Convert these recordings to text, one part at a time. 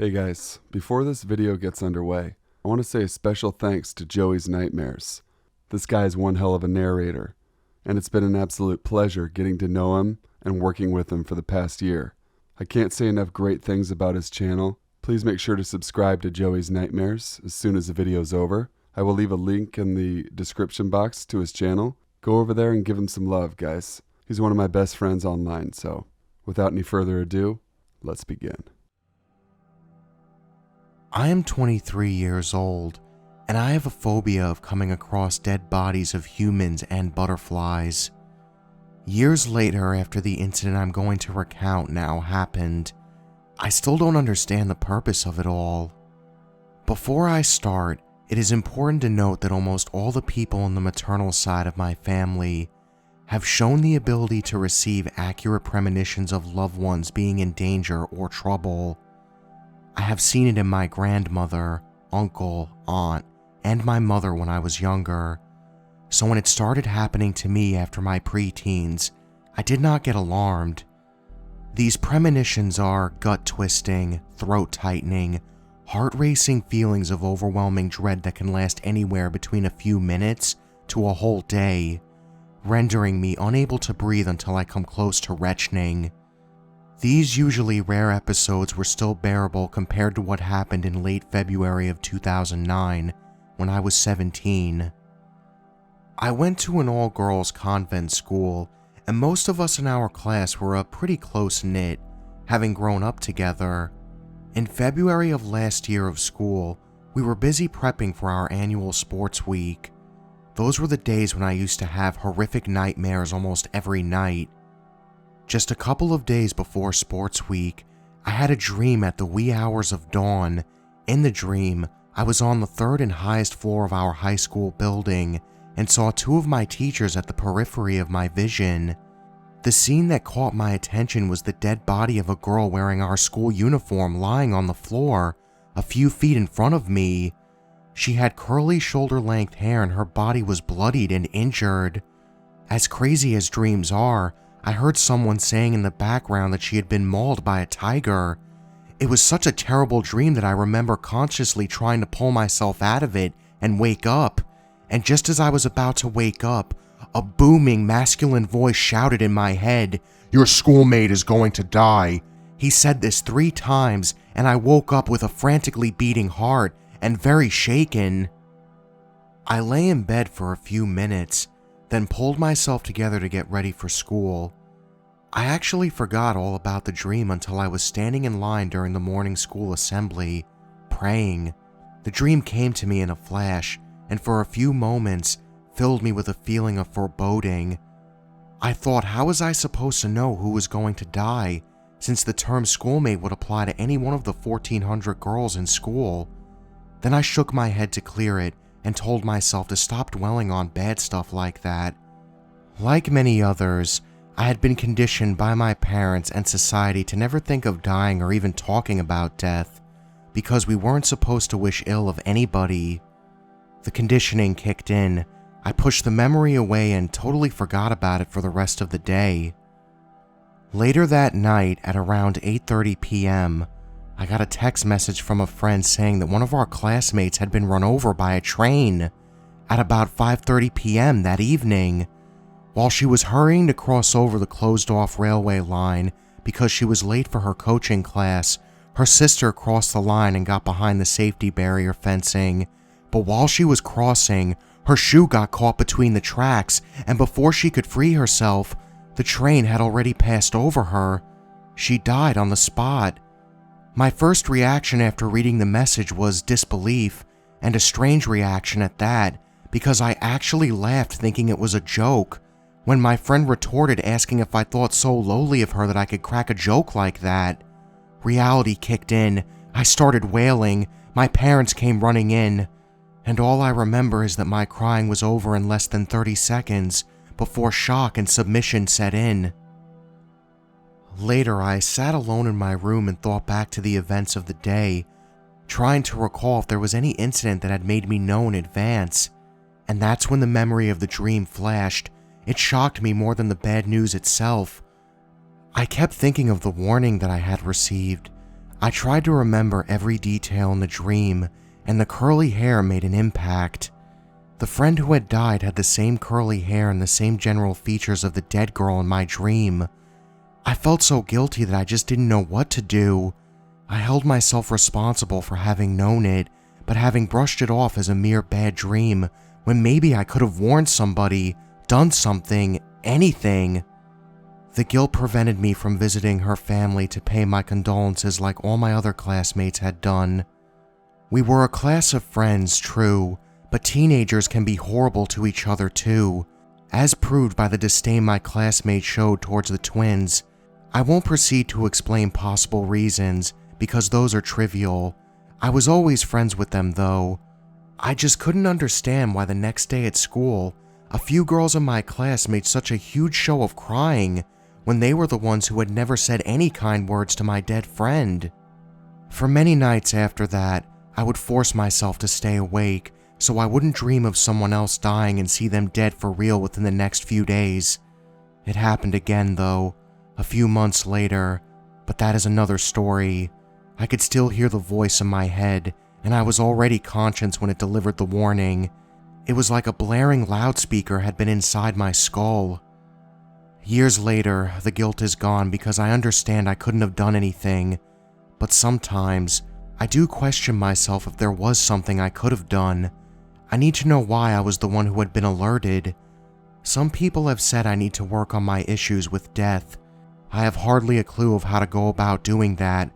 Hey guys, before this video gets underway, I want to say a special thanks to Joey's Nightmares. This guy is one hell of a narrator, and it's been an absolute pleasure getting to know him and working with him for the past year. I can't say enough great things about his channel. Please make sure to subscribe to Joey's Nightmares as soon as the video's over. I will leave a link in the description box to his channel. Go over there and give him some love, guys. He's one of my best friends online, so without any further ado, let's begin. I am 23 years old, and I have a phobia of coming across dead bodies of humans and butterflies. Years later, after the incident I'm going to recount now happened, I still don't understand the purpose of it all. Before I start, it is important to note that almost all the people on the maternal side of my family have shown the ability to receive accurate premonitions of loved ones being in danger or trouble. I have seen it in my grandmother, uncle, aunt, and my mother when I was younger. So when it started happening to me after my preteens, I did not get alarmed. These premonitions are gut-twisting, throat-tightening, heart-racing feelings of overwhelming dread that can last anywhere between a few minutes to a whole day, rendering me unable to breathe until I come close to retching. These usually rare episodes were still bearable compared to what happened in late February of 2009 when I was 17. I went to an all-girls convent school, and most of us in our class were a pretty close-knit, having grown up together. In February of last year of school, we were busy prepping for our annual sports week. Those were the days when I used to have horrific nightmares almost every night. Just a couple of days before sports week, I had a dream at the wee hours of dawn. In the dream, I was on the third and highest floor of our high school building and saw two of my teachers at the periphery of my vision. The scene that caught my attention was the dead body of a girl wearing our school uniform lying on the floor, a few feet in front of me. She had curly shoulder-length hair and her body was bloodied and injured. As crazy as dreams are, I heard someone saying in the background that she had been mauled by a tiger. It was such a terrible dream that I remember consciously trying to pull myself out of it and wake up. And just as I was about to wake up, a booming masculine voice shouted in my head, "Your schoolmate is going to die." He said this 3 times, and I woke up with a frantically beating heart and very shaken. I lay in bed for a few minutes, then pulled myself together to get ready for school. I actually forgot all about the dream until I was standing in line during the morning school assembly, praying. The dream came to me in a flash, and for a few moments filled me with a feeling of foreboding. I thought, how was I supposed to know who was going to die, since the term schoolmate would apply to any one of the 1,400 girls in school? Then I shook my head to clear it and told myself to stop dwelling on bad stuff like that. Like many others, I had been conditioned by my parents and society to never think of dying or even talking about death, because we weren't supposed to wish ill of anybody. The conditioning kicked in. I pushed the memory away and totally forgot about it for the rest of the day. Later that night, at around 8:30 p.m., I got a text message from a friend saying that one of our classmates had been run over by a train at about 5:30 p.m. that evening. While she was hurrying to cross over the closed-off railway line because she was late for her coaching class, her sister crossed the line and got behind the safety barrier fencing. But while she was crossing, her shoe got caught between the tracks, and before she could free herself, the train had already passed over her. She died on the spot. My first reaction after reading the message was disbelief, and a strange reaction at that, because I actually laughed thinking it was a joke, when my friend retorted asking if I thought so lowly of her that I could crack a joke like that. Reality kicked in. I started wailing. My parents came running in, and all I remember is that my crying was over in less than 30 seconds before shock and submission set in. Later, I sat alone in my room and thought back to the events of the day, trying to recall if there was any incident that had made me know in advance. And that's when the memory of the dream flashed. It shocked me more than the bad news itself. I kept thinking of the warning that I had received. I tried to remember every detail in the dream, and the curly hair made an impact. The friend who had died had the same curly hair and the same general features of the dead girl in my dream. I felt so guilty that I just didn't know what to do. I held myself responsible for having known it, but having brushed it off as a mere bad dream, when maybe I could have warned somebody, done something, anything. The guilt prevented me from visiting her family to pay my condolences like all my other classmates had done. We were a class of friends, true, but teenagers can be horrible to each other too, as proved by the disdain my classmates showed towards the twins. I won't proceed to explain possible reasons, because those are trivial. I was always friends with them though. I just couldn't understand why the next day at school, a few girls in my class made such a huge show of crying when they were the ones who had never said any kind words to my dead friend. For many nights after that, I would force myself to stay awake so I wouldn't dream of someone else dying and see them dead for real within the next few days. It happened again though, a few months later, but that is another story. I could still hear the voice in my head, and I was already conscious when it delivered the warning. It was like a blaring loudspeaker had been inside my skull. Years later, the guilt is gone because I understand I couldn't have done anything, but sometimes I do question myself if there was something I could have done. I need to know why I was the one who had been alerted. Some people have said I need to work on my issues with death. I have hardly a clue of how to go about doing that.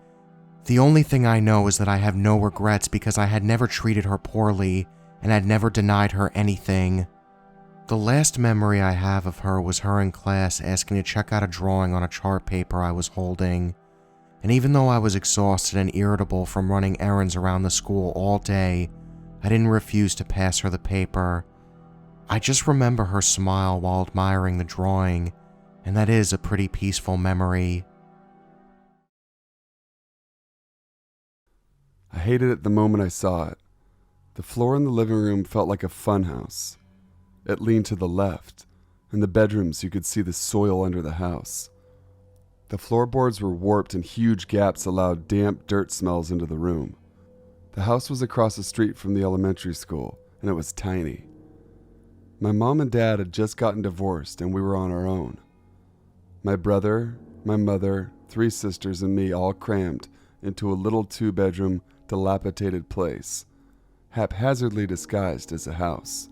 The only thing I know is that I have no regrets because I had never treated her poorly and had never denied her anything. The last memory I have of her was her in class asking to check out a drawing on a chart paper I was holding. And even though I was exhausted and irritable from running errands around the school all day, I didn't refuse to pass her the paper. I just remember her smile while admiring the drawing, and that is a pretty peaceful memory. I hated it the moment I saw it. The floor in the living room felt like a funhouse. It leaned to the left. In the bedrooms, you could see the soil under the house. The floorboards were warped and huge gaps allowed damp dirt smells into the room. The house was across the street from the elementary school, and it was tiny. My mom and dad had just gotten divorced, and we were on our own. My brother, my mother, 3 sisters, and me all crammed into a little 2-bedroom, dilapidated place, haphazardly disguised as a house.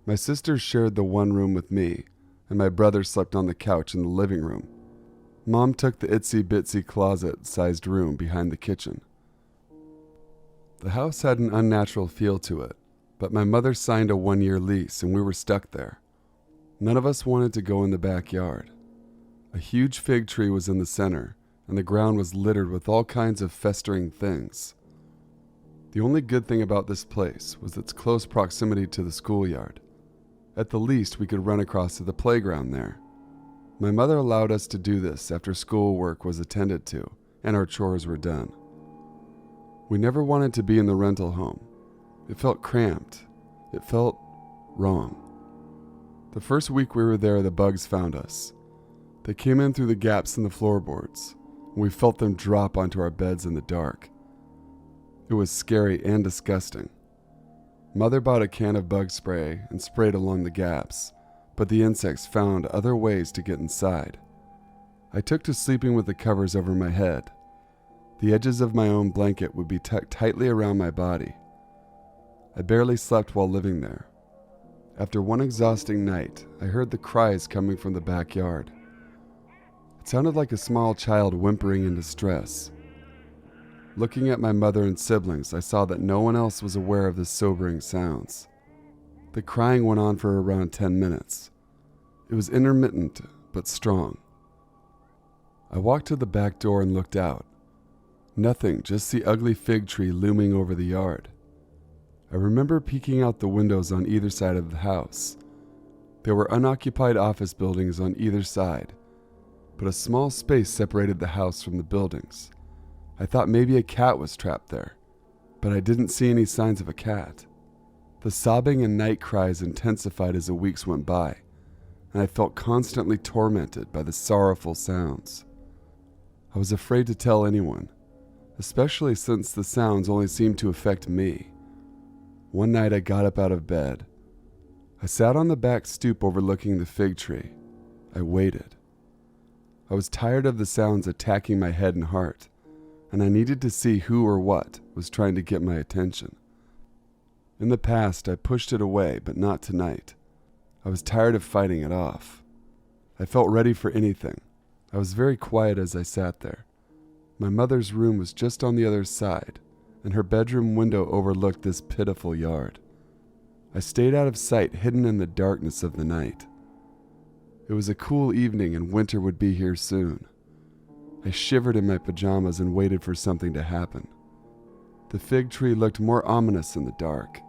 My sisters shared the one room with me, and my brother slept on the couch in the living room. Mom took the itsy-bitsy closet-sized room behind the kitchen. The house had an unnatural feel to it, but my mother signed a 1-year lease and we were stuck there. None of us wanted to go in the backyard. A huge fig tree was in the center, and the ground was littered with all kinds of festering things. The only good thing about this place was its close proximity to the schoolyard. At the least, we could run across to the playground there. My mother allowed us to do this after schoolwork was attended to and our chores were done. We never wanted to be in the rental home. It felt cramped. It felt wrong. The first week we were there, the bugs found us. They came in through the gaps in the floorboards, and we felt them drop onto our beds in the dark. It was scary and disgusting. Mother bought a can of bug spray and sprayed along the gaps, but the insects found other ways to get inside. I took to sleeping with the covers over my head. The edges of my own blanket would be tucked tightly around my body. I barely slept while living there. After one exhausting night, I heard the cries coming from the backyard. It sounded like a small child whimpering in distress. Looking at my mother and siblings, I saw that no one else was aware of the sobering sounds. The crying went on for around 10 minutes. It was intermittent, but strong. I walked to the back door and looked out. Nothing, just the ugly fig tree looming over the yard. I remember peeking out the windows on either side of the house. There were unoccupied office buildings on either side, but a small space separated the house from the buildings. I thought maybe a cat was trapped there, but I didn't see any signs of a cat. The sobbing and night cries intensified as the weeks went by, and I felt constantly tormented by the sorrowful sounds. I was afraid to tell anyone, especially since the sounds only seemed to affect me. One night I got up out of bed. I sat on the back stoop overlooking the fig tree. I waited. I was tired of the sounds attacking my head and heart, and I needed to see who or what was trying to get my attention. In the past, I pushed it away, but not tonight. I was tired of fighting it off. I felt ready for anything. I was very quiet as I sat there. My mother's room was just on the other side, and her bedroom window overlooked this pitiful yard. I stayed out of sight, hidden in the darkness of the night. It was a cool evening and winter would be here soon. I shivered in my pajamas and waited for something to happen. The fig tree looked more ominous in the dark.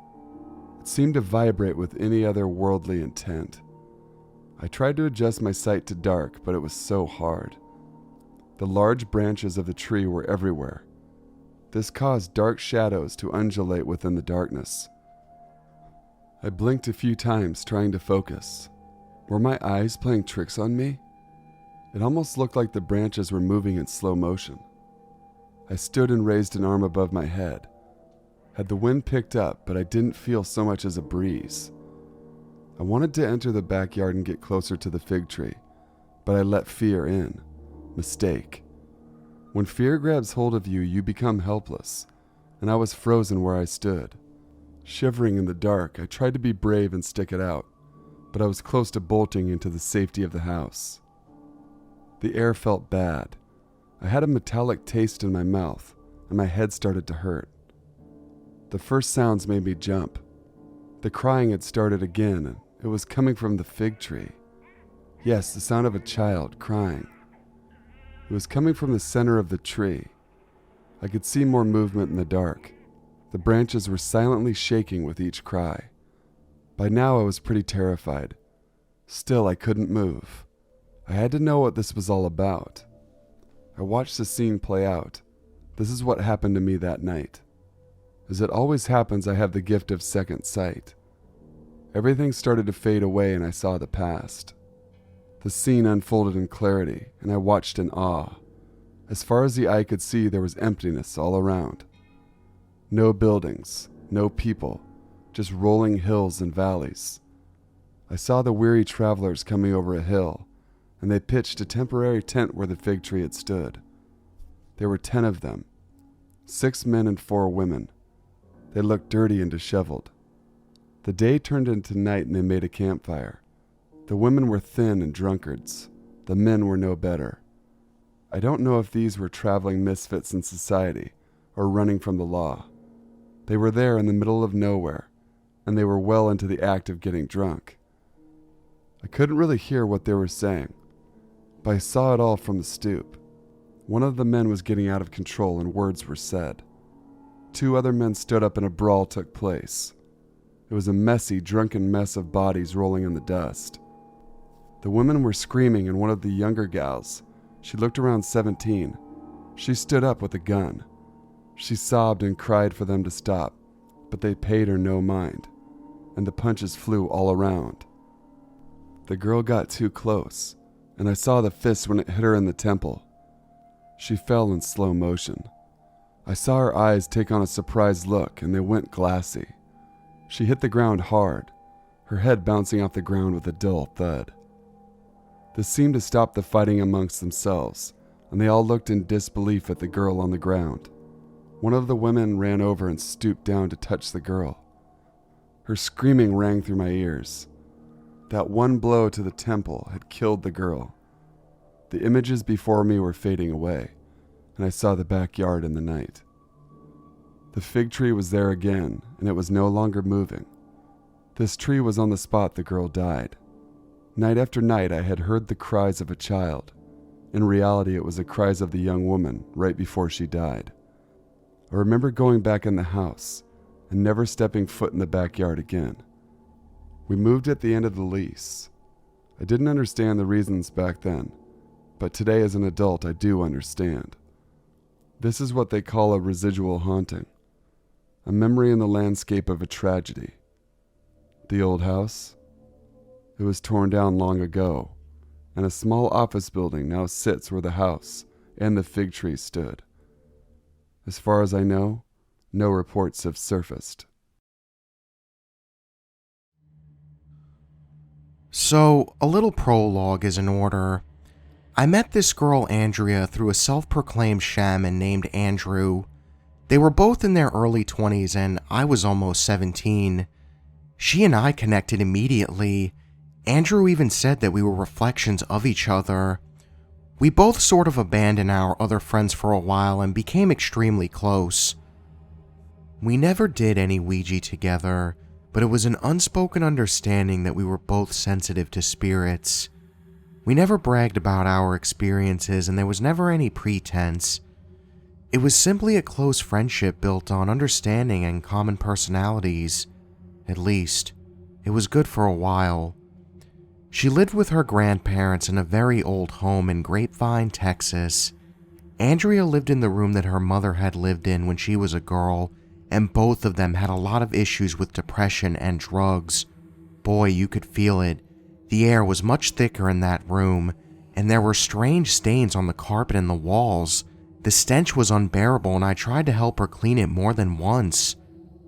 It seemed to vibrate with any other worldly intent. I tried to adjust my sight to dark, but it was so hard. The large branches of the tree were everywhere. This caused dark shadows to undulate within the darkness. I blinked a few times, trying to focus. Were my eyes playing tricks on me? It almost looked like the branches were moving in slow motion. I stood and raised an arm above my head. Had the wind picked up, but I didn't feel so much as a breeze. I wanted to enter the backyard and get closer to the fig tree, but I let fear in. Mistake. When fear grabs hold of you, you become helpless, and I was frozen where I stood. Shivering in the dark, I tried to be brave and stick it out, but I was close to bolting into the safety of the house. The air felt bad. I had a metallic taste in my mouth, and my head started to hurt. The first sounds made me jump. The crying had started again, and it was coming from the fig tree. Yes, the sound of a child crying. It was coming from the center of the tree. I could see more movement in the dark. The branches were silently shaking with each cry. By now I was pretty terrified. Still, I couldn't move. I had to know what this was all about. I watched the scene play out. This is what happened to me that night. As it always happens, I have the gift of second sight. Everything started to fade away and I saw the past. The scene unfolded in clarity, and I watched in awe. As far as the eye could see, there was emptiness all around. No buildings, no people, just rolling hills and valleys. I saw the weary travelers coming over a hill, and they pitched a temporary tent where the fig tree had stood. There were 10 of them, 6 men and 4 women. They looked dirty and disheveled. The day turned into night and they made a campfire. The women were thin and drunkards. The men were no better. I don't know if these were traveling misfits in society or running from the law. They were there in the middle of nowhere, and they were well into the act of getting drunk. I couldn't really hear what they were saying, but I saw it all from the stoop. One of the men was getting out of control and words were said. 2 other men stood up and a brawl took place. It was a messy, drunken mess of bodies rolling in the dust. The women were screaming, and one of the younger gals, she looked around 17, she stood up with a gun. She sobbed and cried for them to stop, but they paid her no mind, and the punches flew all around. The girl got too close, and I saw the fist when it hit her in the temple. She fell in slow motion. I saw her eyes take on a surprised look, and they went glassy. She hit the ground hard, her head bouncing off the ground with a dull thud. This seemed to stop the fighting amongst themselves, and they all looked in disbelief at the girl on the ground. One of the women ran over and stooped down to touch the girl. Her screaming rang through my ears. That one blow to the temple had killed the girl. The images before me were fading away, and I saw the backyard in the night. The fig tree was there again, and it was no longer moving. This tree was on the spot the girl died. Night after night I had heard the cries of a child. In reality, it was the cries of the young woman right before she died. I remember going back in the house and never stepping foot in the backyard again. We moved at the end of the lease. I didn't understand the reasons back then, but today as an adult I do understand. This is what they call a residual haunting, a memory in the landscape of a tragedy. The old house? It was torn down long ago, and a small office building now sits where the house and the fig tree stood. As far as I know, no reports have surfaced. So, a little prologue is in order. I met this girl Andrea through a self-proclaimed shaman named Andrew. They were both in their early 20s and I was almost 17. She and I connected immediately. Andrew even said that we were reflections of each other. We both sort of abandoned our other friends for a while and became extremely close. We never did any Ouija together, but it was an unspoken understanding that we were both sensitive to spirits. We never bragged about our experiences and there was never any pretense. It was simply a close friendship built on understanding and common personalities. At least, it was good for a while. She lived with her grandparents in a very old home in Grapevine, Texas. Andrea lived in the room that her mother had lived in when she was a girl, and both of them had a lot of issues with depression and drugs. Boy, you could feel it. The air was much thicker in that room, and there were strange stains on the carpet and the walls. The stench was unbearable and I tried to help her clean it more than once.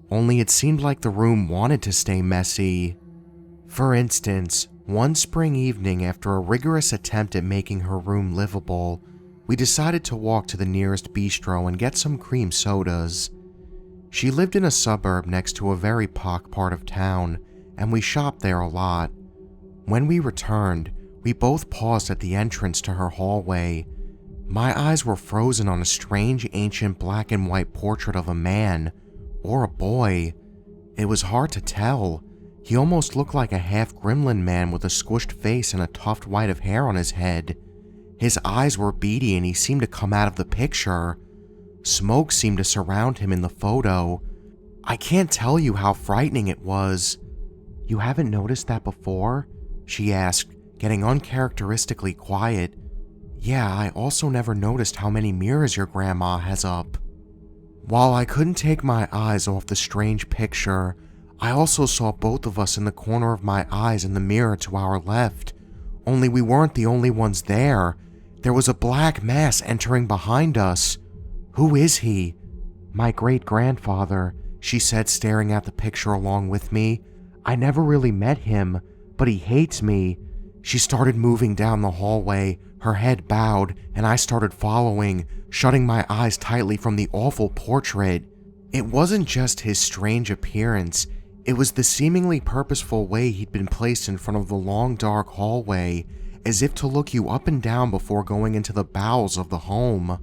Only it seemed like the room wanted to stay messy. For instance, one spring evening after a rigorous attempt at making her room livable, we decided to walk to the nearest bistro and get some cream sodas. She lived in a suburb next to a very posh part of town, and we shopped there a lot. When we returned, we both paused at the entrance to her hallway. My eyes were frozen on a strange ancient black and white portrait of a man, or a boy. It was hard to tell. He almost looked like a half gremlin man with a squished face and a tuft white of hair on his head. His eyes were beady and he seemed to come out of the picture. Smoke seemed to surround him in the photo. I can't tell you how frightening it was. "You haven't noticed that before?" she asked, getting uncharacteristically quiet. "Yeah, I also never noticed how many mirrors your grandma has up." While I couldn't take my eyes off the strange picture, I also saw both of us in the corner of my eyes in the mirror to our left. Only we weren't the only ones there. There was a black mass entering behind us. "Who is he?" "My great-grandfather," she said, staring at the picture along with me. "I never really met him, but he hates me." She started moving down the hallway, her head bowed, and I started following, shutting my eyes tightly from the awful portrait. It wasn't just his strange appearance, it was the seemingly purposeful way he'd been placed in front of the long dark hallway, as if to look you up and down before going into the bowels of the home.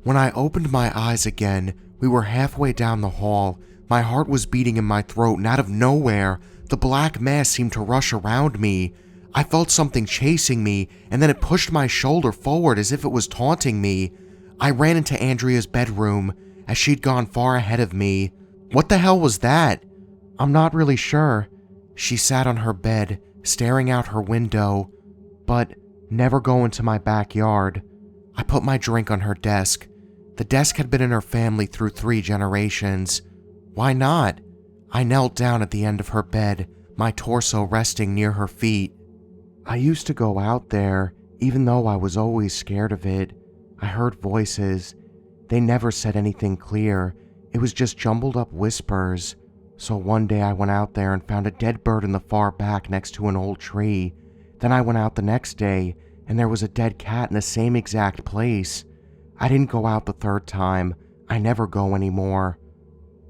When I opened my eyes again, we were halfway down the hall. My heart was beating in my throat, and out of nowhere, the black mass seemed to rush around me. I felt something chasing me, and then it pushed my shoulder forward as if it was taunting me. I ran into Andrea's bedroom, as she'd gone far ahead of me. "What the hell was that?" "I'm not really sure." She sat on her bed, staring out her window. "But never go into my backyard." I put my drink on her desk. The desk had been in her family through 3 generations. "Why not?" I knelt down at the end of her bed, my torso resting near her feet. "I used to go out there, even though I was always scared of it. I heard voices. They never said anything clear. It was just jumbled up whispers. So one day I went out there and found a dead bird in the far back next to an old tree. Then I went out the next day, and there was a dead cat in the same exact place. I didn't go out the 3rd time. I never go anymore."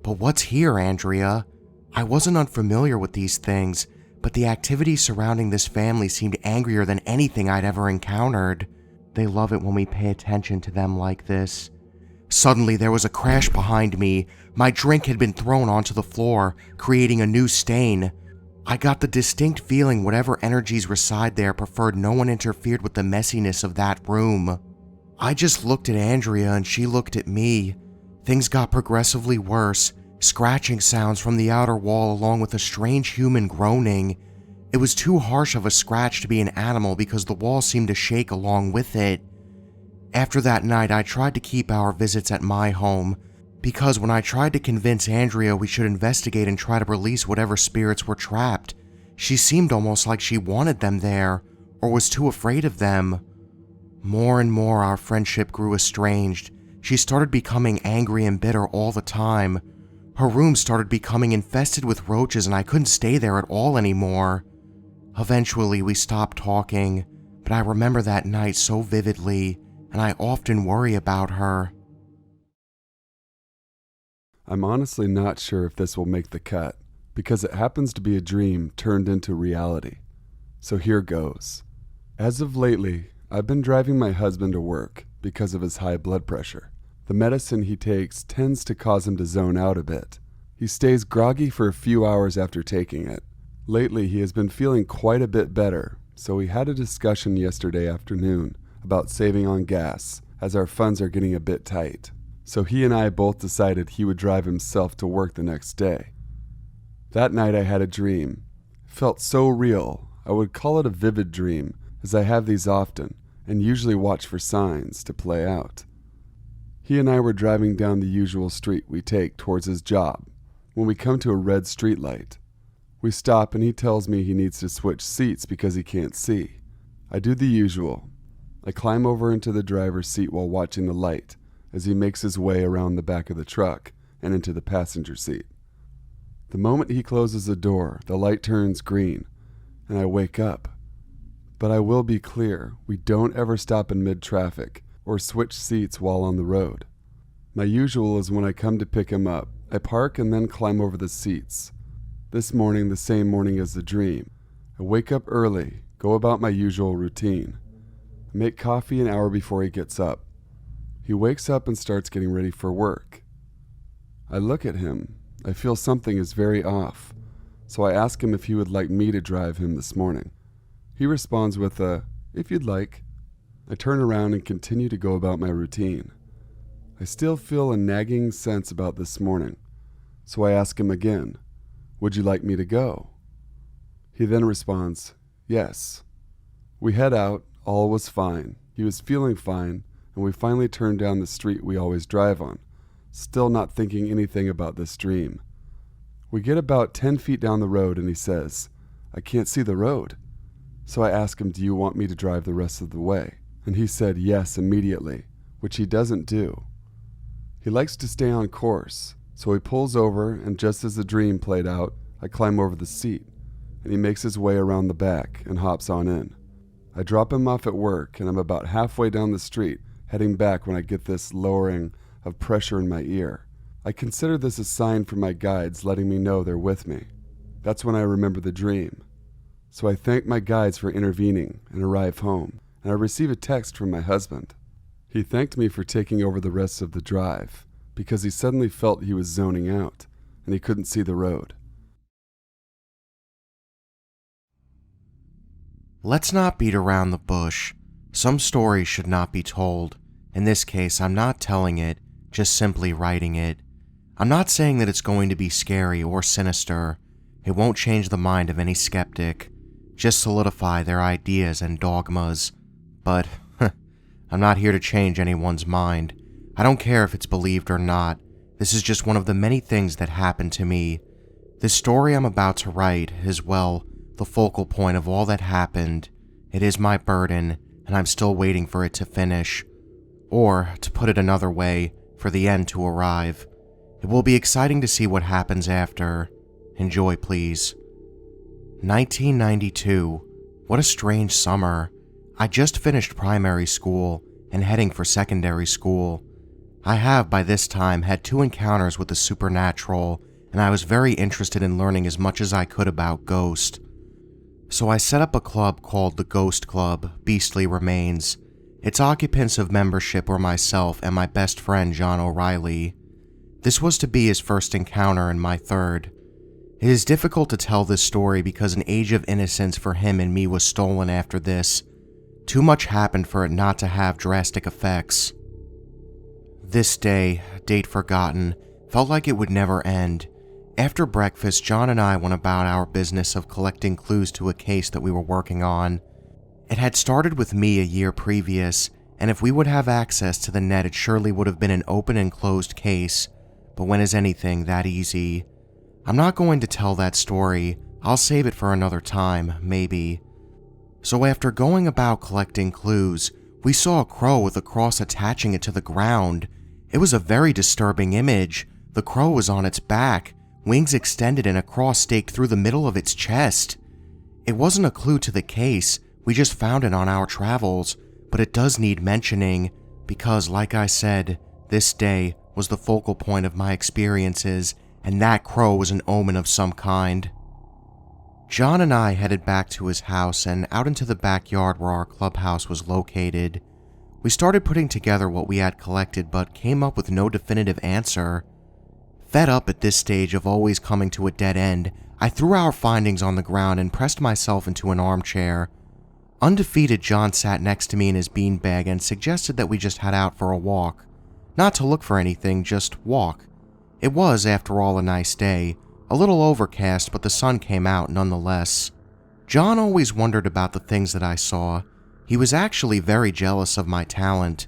"But what's here, Andrea?" I wasn't unfamiliar with these things, but the activity surrounding this family seemed angrier than anything I'd ever encountered. "They love it when we pay attention to them like this." Suddenly, there was a crash behind me. My drink had been thrown onto the floor, creating a new stain. I got the distinct feeling whatever energies reside there preferred no one interfered with the messiness of that room. I just looked at Andrea and she looked at me. Things got progressively worse, scratching sounds from the outer wall along with a strange human groaning. It was too harsh of a scratch to be an animal because the wall seemed to shake along with it. After that night, I tried to keep our visits at my home, because when I tried to convince Andrea we should investigate and try to release whatever spirits were trapped, she seemed almost like she wanted them there, or was too afraid of them. More and more our friendship grew estranged. She started becoming angry and bitter all the time. Her room started becoming infested with roaches and I couldn't stay there at all anymore. Eventually, we stopped talking, but I remember that night so vividly, and I often worry about her. I'm honestly not sure if this will make the cut, because it happens to be a dream turned into reality. So here goes. As of lately, I've been driving my husband to work because of his high blood pressure. The medicine he takes tends to cause him to zone out a bit. He stays groggy for a few hours after taking it. Lately, he has been feeling quite a bit better, so we had a discussion yesterday afternoon about saving on gas, as our funds are getting a bit tight. So he and I both decided he would drive himself to work the next day. That night I had a dream. It felt so real. I would call it a vivid dream, as I have these often, and usually watch for signs to play out. He and I were driving down the usual street we take towards his job, when we come to a red streetlight. We stop and he tells me he needs to switch seats because he can't see. I do the usual. I climb over into the driver's seat while watching the light, as he makes his way around the back of the truck and into the passenger seat. The moment he closes the door, the light turns green, and I wake up. But I will be clear, we don't ever stop in mid-traffic or switch seats while on the road. My usual is when I come to pick him up, I park and then climb over the seats. This morning, the same morning as the dream, I wake up early, go about my usual routine. I make coffee an hour before he gets up. He wakes up and starts getting ready for work. I look at him. I feel something is very off, so I ask him if he would like me to drive him this morning. He responds with a, "If you'd like." I turn around and continue to go about my routine. I still feel a nagging sense about this morning, so I ask him again, "Would you like me to go?" He then responds, "Yes." We head out, all was fine. He was feeling fine, and we finally turned down the street we always drive on, still not thinking anything about this dream. We get about 10 feet down the road and he says, "I can't see the road." So I ask him, "Do you want me to drive the rest of the way?" And he said yes immediately, which he doesn't do. He likes to stay on course, so he pulls over, and just as the dream played out, I climb over the seat, and he makes his way around the back and hops on in. I drop him off at work, and I'm about halfway down the street, heading back when I get this lowering of pressure in my ear. I consider this a sign from my guides letting me know they're with me. That's when I remember the dream. So I thank my guides for intervening and arrive home, and I receive a text from my husband. He thanked me for taking over the rest of the drive, because he suddenly felt he was zoning out, and he couldn't see the road. Let's not beat around the bush. Some stories should not be told. In this case, I'm not telling it, just simply writing it. I'm not saying that it's going to be scary or sinister. It won't change the mind of any skeptic, just solidify their ideas and dogmas. But, I'm not here to change anyone's mind. I don't care if it's believed or not. This is just one of the many things that happened to me. This story I'm about to write is, well, the focal point of all that happened. It is my burden, and I'm still waiting for it to finish. Or, to put it another way, for the end to arrive. It will be exciting to see what happens after. Enjoy, please. 1992. What a strange summer. I just finished primary school and heading for secondary school. I have, by this time, had 2 encounters with the supernatural, and I was very interested in learning as much as I could about ghosts. So I set up a club called the Ghost Club, Beastly Remains. Its occupants of membership were myself and my best friend John O'Reilly. This was to be his first encounter and my third. It is difficult to tell this story because an age of innocence for him and me was stolen after this. Too much happened for it not to have drastic effects. This day, date forgotten, felt like it would never end. After breakfast, John and I went about our business of collecting clues to a case that we were working on. It had started with me a year previous, and if we would have access to the net, it surely would have been an open and closed case. But when is anything that easy? I'm not going to tell that story. I'll save it for another time, maybe. So after going about collecting clues, we saw a crow with a cross attaching it to the ground. It was a very disturbing image. The crow was on its back, wings extended and a cross staked through the middle of its chest. It wasn't a clue to the case, we just found it on our travels, but it does need mentioning because, like I said, this day was the focal point of my experiences, and that crow was an omen of some kind. John and I headed back to his house and out into the backyard where our clubhouse was located. We started putting together what we had collected but came up with no definitive answer. Fed up at this stage of always coming to a dead end, I threw our findings on the ground and pressed myself into an armchair. Undefeated, John sat next to me in his beanbag and suggested that we just head out for a walk. Not to look for anything, just walk. It was, after all, a nice day. A little overcast, but the sun came out nonetheless. John always wondered about the things that I saw. He was actually very jealous of my talent.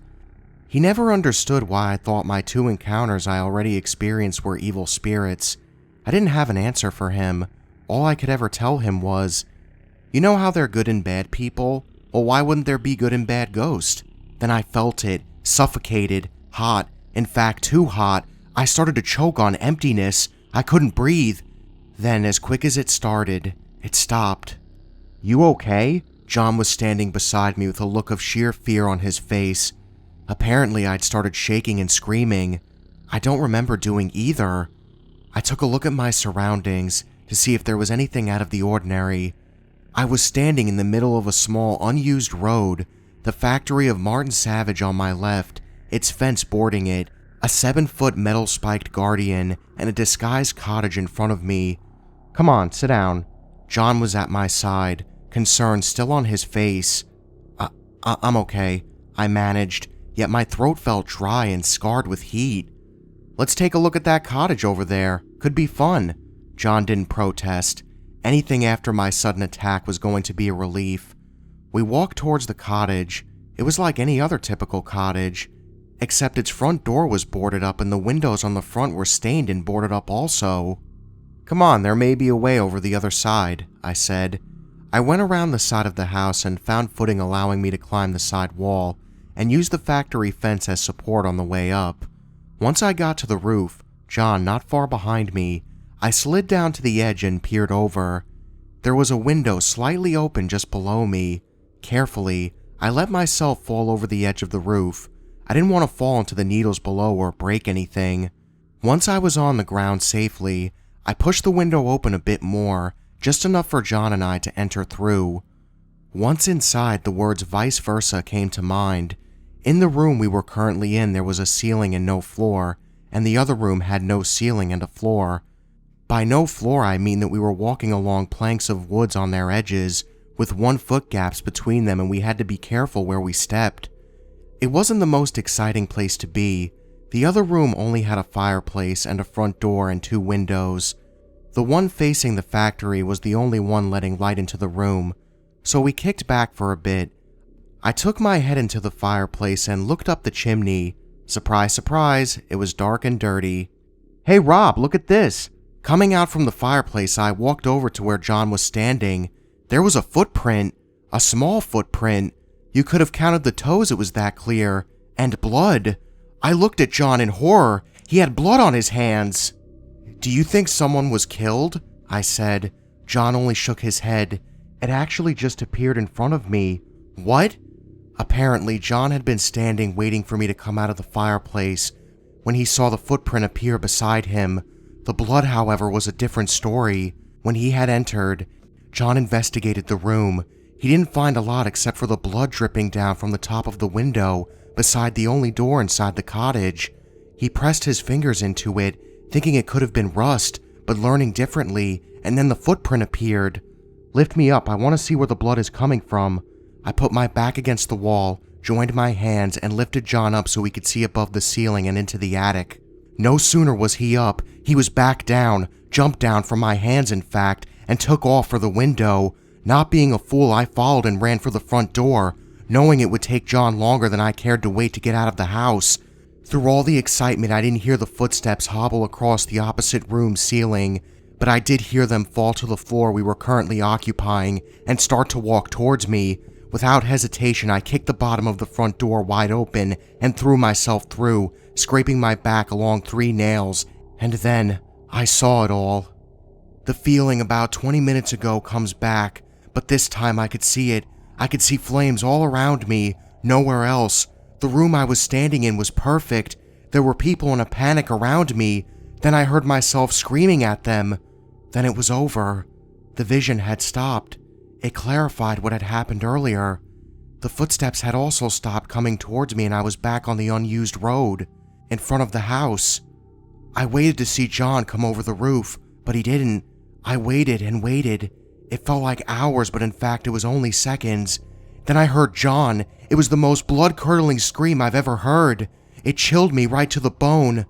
He never understood why I thought my 2 encounters I already experienced were evil spirits. I didn't have an answer for him. All I could ever tell him was, "You know how they're good and bad people? Well, why wouldn't there be good and bad ghosts?" Then I felt it, suffocated, hot, in fact too hot. I started to choke on emptiness. I couldn't breathe. Then, as quick as it started, it stopped. "You okay?" John was standing beside me with a look of sheer fear on his face. Apparently, I'd started shaking and screaming. I don't remember doing either. I took a look at my surroundings to see if there was anything out of the ordinary. I was standing in the middle of a small, unused road, the factory of Martin Savage on my left, its fence boarding it, a 7-foot metal-spiked guardian, and a disguised cottage in front of me. "Come on, sit down." John was at my side, concern still on his face. I'm okay," I managed, yet my throat felt dry and scarred with heat. "Let's take a look at that cottage over there. Could be fun." John didn't protest. Anything after my sudden attack was going to be a relief. We walked towards the cottage. It was like any other typical cottage, except its front door was boarded up and the windows on the front were stained and boarded up also. "Come on, there may be a way over the other side," I said. I went around the side of the house and found footing allowing me to climb the side wall and use the factory fence as support on the way up. Once I got to the roof, John not far behind me, I slid down to the edge and peered over. There was a window slightly open just below me. Carefully, I let myself fall over the edge of the roof. I didn't want to fall into the needles below or break anything. Once I was on the ground safely, I pushed the window open a bit more, just enough for John and I to enter through. Once inside, the words vice versa came to mind. In the room we were currently in, there was a ceiling and no floor, and the other room had no ceiling and a floor. By no floor, I mean that we were walking along planks of woods on their edges, with 1-foot gaps between them, and we had to be careful where we stepped. It wasn't the most exciting place to be. The other room only had a fireplace and a front door and 2 windows. The one facing the factory was the only one letting light into the room, so we kicked back for a bit. I took my head into the fireplace and looked up the chimney. Surprise, surprise, it was dark and dirty. "Hey Rob, look at this!" Coming out from the fireplace, I walked over to where John was standing. There was a footprint, a small footprint. You could have counted the toes, it was that clear. And blood. I looked at John in horror. He had blood on his hands. "Do you think someone was killed?" I said. John only shook his head. "It actually just appeared in front of me." "What?" Apparently, John had been standing waiting for me to come out of the fireplace when he saw the footprint appear beside him. The blood, however, was a different story. When he had entered, John investigated the room. He didn't find a lot except for the blood dripping down from the top of the window beside the only door inside the cottage. He pressed his fingers into it, thinking it could have been rust, but learning differently, and then the footprint appeared. "Lift me up, I want to see where the blood is coming from." I put my back against the wall, joined my hands, and lifted John up so we could see above the ceiling and into the attic. No sooner was he up, he was back down, jumped down from my hands in fact, and took off for the window. Not being a fool, I followed and ran for the front door, knowing it would take John longer than I cared to wait to get out of the house. Through all the excitement, I didn't hear the footsteps hobble across the opposite room's ceiling, but I did hear them fall to the floor we were currently occupying and start to walk towards me. Without hesitation, I kicked the bottom of the front door wide open and threw myself through, scraping my back along 3 nails, and then I saw it all. The feeling about 20 minutes ago comes back, but this time I could see it. I could see flames all around me, nowhere else. The room I was standing in was perfect. There were people in a panic around me. Then I heard myself screaming at them. Then it was over. The vision had stopped. It clarified what had happened earlier. The footsteps had also stopped coming towards me and I was back on the unused road, in front of the house. I waited to see John come over the roof, but he didn't. I waited and waited. It felt like hours, but in fact it was only seconds. Then I heard John. It was the most blood-curdling scream I've ever heard. It chilled me right to the bone.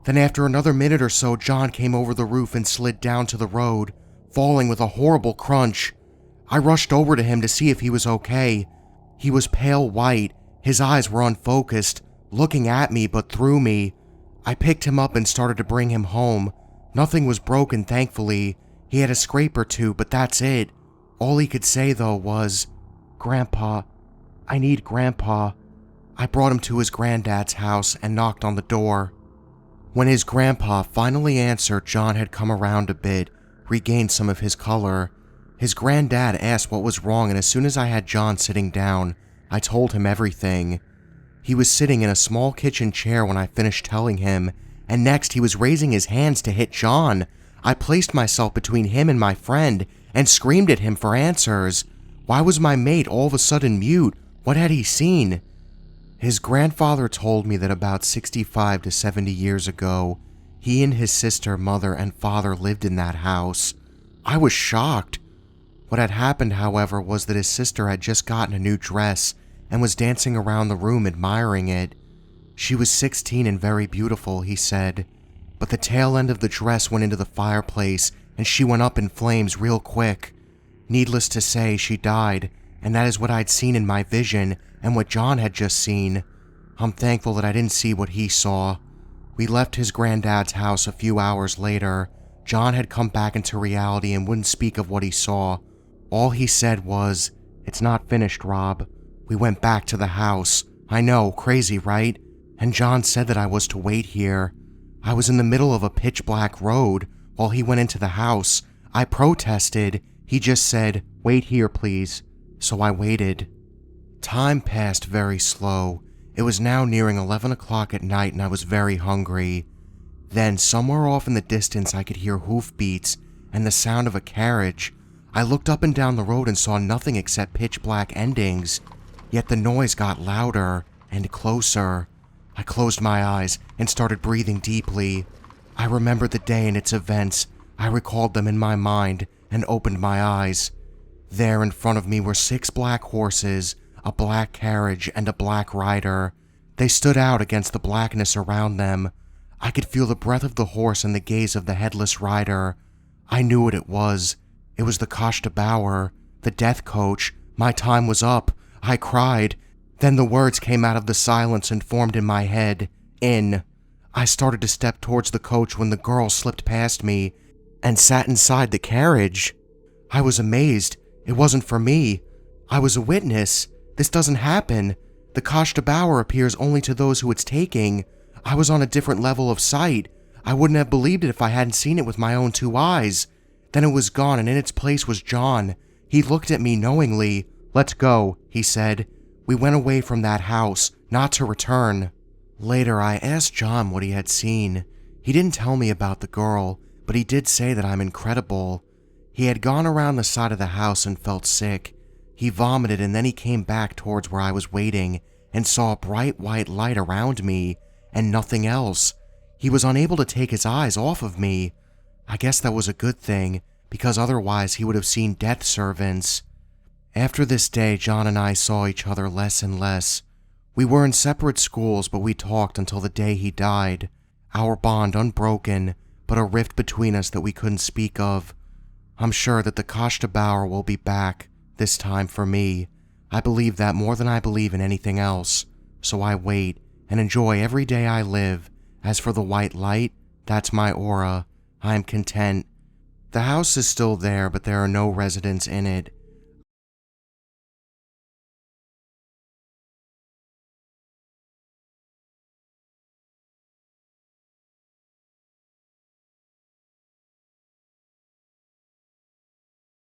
Then after another minute or so, John came over the roof and slid down to the road, falling with a horrible crunch. I rushed over to him to see if he was okay. He was pale white. His eyes were unfocused, looking at me but through me. I picked him up and started to bring him home. Nothing was broken, thankfully. He had a scrape or two, but that's it. All he could say, though, was, "Grandpa, I need Grandpa." I brought him to his granddad's house and knocked on the door. When his grandpa finally answered, John had come around a bit, regained some of his color. His granddad asked what was wrong, and as soon as I had John sitting down, I told him everything. He was sitting in a small kitchen chair when I finished telling him, and next he was raising his hands to hit John. I placed myself between him and my friend and screamed at him for answers. Why was my mate all of a sudden mute? What had he seen? His grandfather told me that about 65 to 70 years ago, he and his sister, mother, and father lived in that house. I was shocked. What had happened, however, was that his sister had just gotten a new dress and was dancing around the room admiring it. She was 16 and very beautiful, he said, but the tail end of the dress went into the fireplace and she went up in flames real quick. Needless to say, she died, and that is what I'd seen in my vision and what John had just seen. I'm thankful that I didn't see what he saw. We left his granddad's house a few hours later. John had come back into reality and wouldn't speak of what he saw. All he said was, "It's not finished, Rob." We went back to the house. I know, crazy, right? And John said that I was to wait here. I was in the middle of a pitch-black road while he went into the house. I protested. He just said, "Wait here, please." So I waited. Time passed very slow. It was now nearing 11 o'clock at night and I was very hungry. Then, somewhere off in the distance, I could hear hoofbeats and the sound of a carriage. I looked up and down the road and saw nothing except pitch-black endings. Yet the noise got louder and closer. I closed my eyes and started breathing deeply. I remembered the day and its events. I recalled them in my mind and opened my eyes. There in front of me were 6 black horses, a black carriage, and a black rider. They stood out against the blackness around them. I could feel the breath of the horse and the gaze of the headless rider. I knew what it was. It was the Koshtabauer, the death coach. My time was up. I cried. Then the words came out of the silence and formed in my head. "In." I started to step towards the coach when the girl slipped past me and sat inside the carriage. I was amazed. It wasn't for me. I was a witness. This doesn't happen. The Koshtabauer appears only to those who it's taking. I was on a different level of sight. I wouldn't have believed it if I hadn't seen it with my own 2 eyes. Then it was gone and in its place was John. He looked at me knowingly. "Let's go," he said. We went away from that house, not to return. Later, I asked John what he had seen. He didn't tell me about the girl, but he did say that I'm incredible. He had gone around the side of the house and felt sick. He vomited and then he came back towards where I was waiting and saw a bright white light around me and nothing else. He was unable to take his eyes off of me. I guess that was a good thing, because otherwise he would have seen death servants. After this day, John and I saw each other less and less. We were in separate schools, but we talked until the day he died. Our bond unbroken, but a rift between us that we couldn't speak of. I'm sure that the Koshtabauer will be back, this time for me. I believe that more than I believe in anything else, so I wait and enjoy every day I live. As for the white light, that's my aura. I am content. The house is still there, but there are no residents in it.